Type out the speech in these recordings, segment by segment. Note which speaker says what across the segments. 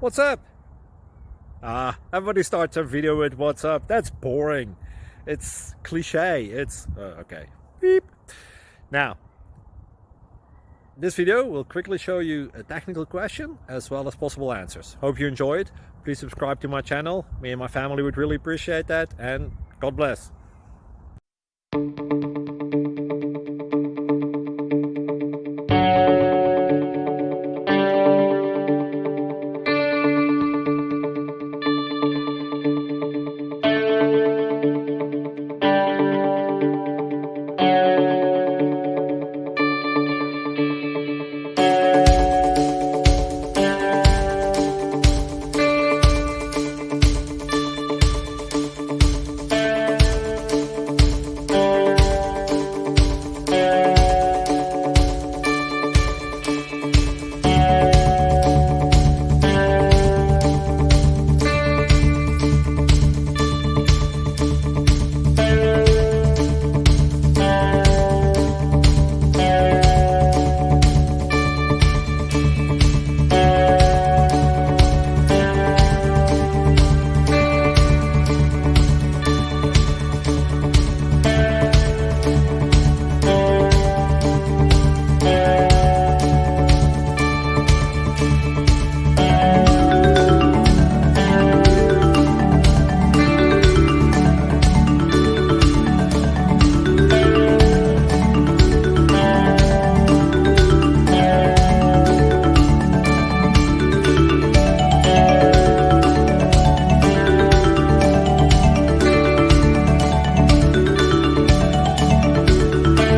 Speaker 1: What's up? Everybody starts a video with what's up. That's boring. It's cliche. It's okay. Beep. Now, this video will quickly show you a technical question as well as possible answers. Hope you enjoy it. Please subscribe to my channel. Me and my family would really appreciate that, and God bless.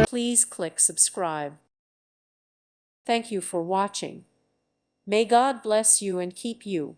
Speaker 2: Please click subscribe. Thank you for watching. May God bless you and keep you.